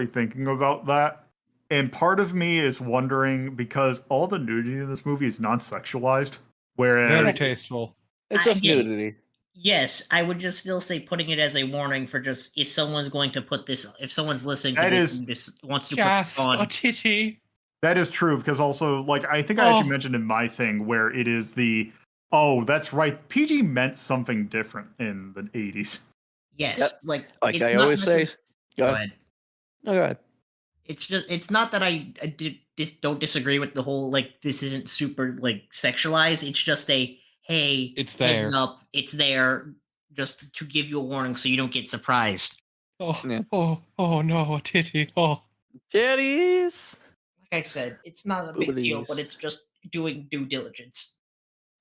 thinking about that, and part of me is wondering because all the nudity in this movie is non-sexualized, whereas Very tasteful. It's just nudity. Yes, I would just still say putting it as a warning for just if someone's going to put this, if someone's listening to this and just wants to put this on. A titty. That is true because also, like, I think I actually mentioned in my thing where it is that's right. PG meant something different in the 80s. Yes, like I always say. Go ahead. Oh, go ahead. It's not that I don't disagree with the whole like this isn't super like sexualized. It's just hey, it's there. Heads up, it's there just to give you a warning so you don't get surprised. Oh no, a titty. Oh, titties. Like I said, it's not a big deal, but it's just doing due diligence.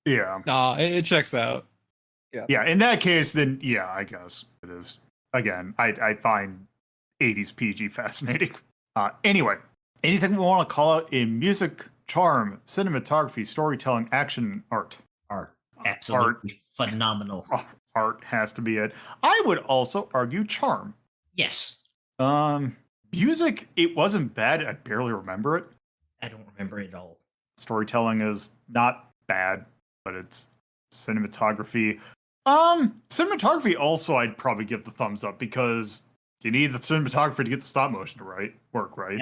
Yeah. Nah, it checks out. Yeah, in that case, then yeah, I guess it is. Again, I find 80s PG fascinating. Anyway, anything we want to call out in music, charm, cinematography, storytelling, action, art? Art. Absolutely phenomenal. Art has to be it. I would also argue charm. Yes. Music, it wasn't bad. I barely remember it. I don't remember it at all. Storytelling is not bad, but it's cinematography. Cinematography also I'd probably give the thumbs up because You need the cinematography to get the stop motion to work, right?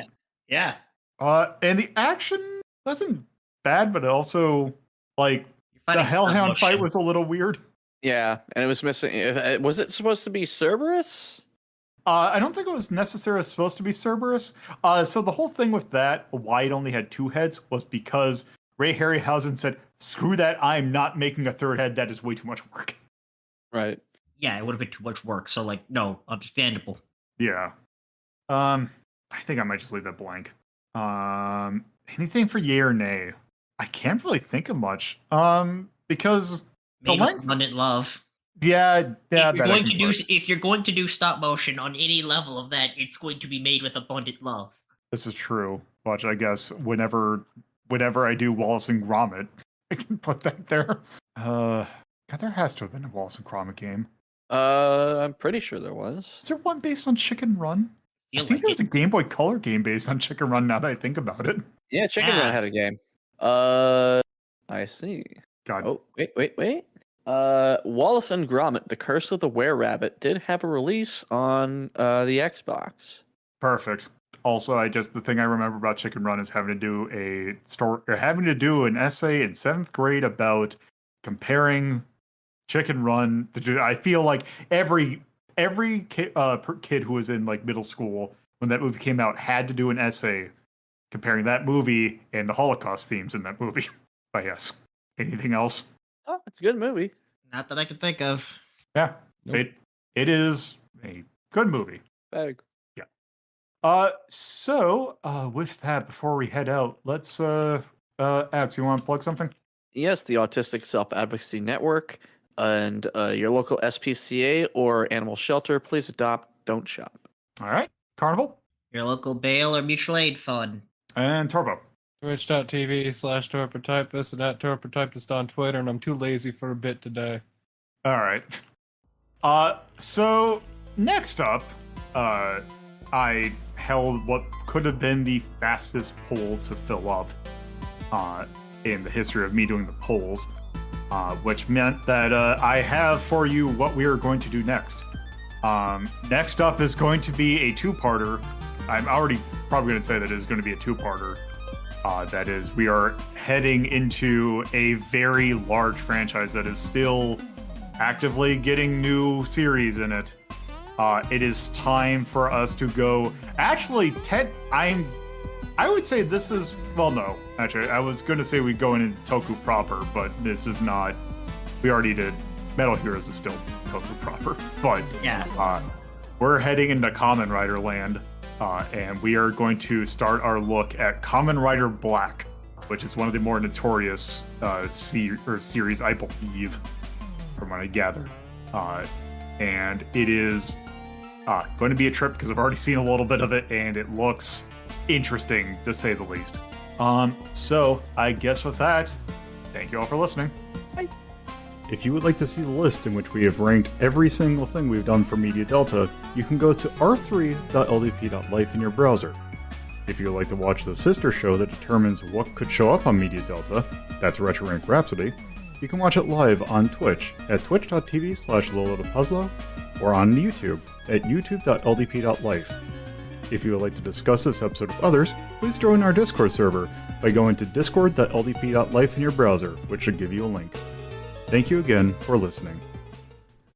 Yeah. And the action wasn't bad, but also like You're the fighting stop Hellhound fight motion. was a little weird. Yeah, and it was missing. Was it supposed to be Cerberus? I don't think it was necessarily supposed to be Cerberus. So the whole thing with that, why it only had 2 heads, was because Ray Harryhausen said, "Screw that! I'm not making a 3rd head. That is way too much work." Right. Yeah, it would have been too much work. So like, no, understandable. Yeah. I think I might just leave that blank. Anything for yay or nay? I can't really think of much. Because Made length- with abundant love. yeah. If you're going to do stop motion on any level of that, it's going to be made with abundant love. This is true. Watch, I guess whenever I do Wallace and Gromit, I can put that there. God, there has to have been a Wallace and Gromit game. I'm pretty sure there was. Is there one based on Chicken Run? I Feel think like there was it. a Game Boy Color game based on Chicken Run. Now that I think about it. Yeah, Chicken Yeah. Run had a game. I see. God, Oh, wait. Wallace and Gromit: The Curse of the Were-Rabbit did have a release on the Xbox. perfect. Also, the thing I remember about Chicken Run is having to do an essay in 7th grade about comparing Chicken Run. I feel like every kid who was in like middle school when that movie came out had to do an essay comparing that movie and the Holocaust themes in that movie. But yes, anything else? Oh, it's a good movie. Not that I can think of. Yeah, Nope. it is a good movie. Bag. So with that, before we head out, let's Abs, you want to plug something? Yes, the Autistic Self-Advocacy Network and your local SPCA or animal shelter. Please adopt, don't shop. All right, Carnival Your local bail or mutual aid fund. and Turbo. Twitch.tv/torpotypist and at torpotypist on Twitter, and I'm too lazy for a bit today. All right. So next up, I held what could have been the fastest poll to fill up in the history of me doing the polls, which meant that I have for you what we are going to do next. Next up is going to be a 2-parter. I'm already probably going to say that it is going to be a 2-parter. That is, we are heading into a very large franchise that is still actively getting new series in it. It is time for us to go. Actually, I would say this is. Well, no. Actually, I was going to say we'd go into Toku proper, but this is not. We already did. Metal Heroes is still Toku proper, but Yeah. we're heading into Kamen Rider land, and we are going to start our look at Kamen Rider Black, which is one of the more notorious series, I believe, from what I gathered. And it is going to be a trip because I've already seen a little bit of it, and it looks interesting to say the least. So I guess with that, thank you all for listening. Bye. If you would like to see the list in which we have ranked every single thing we've done for Media Delta, you can go to r3.ldp.life in your browser. If you would like to watch the sister show that determines what could show up on Media Delta, that's Retro Rank Rhapsody, you can watch it live on Twitch at twitch.tv/LoloToPuzzlo or on YouTube at youtube.ldp.life. If you would like to discuss this episode with others, please join our Discord server by going to discord.ldp.life in your browser, which should give you a link. Thank you again for listening.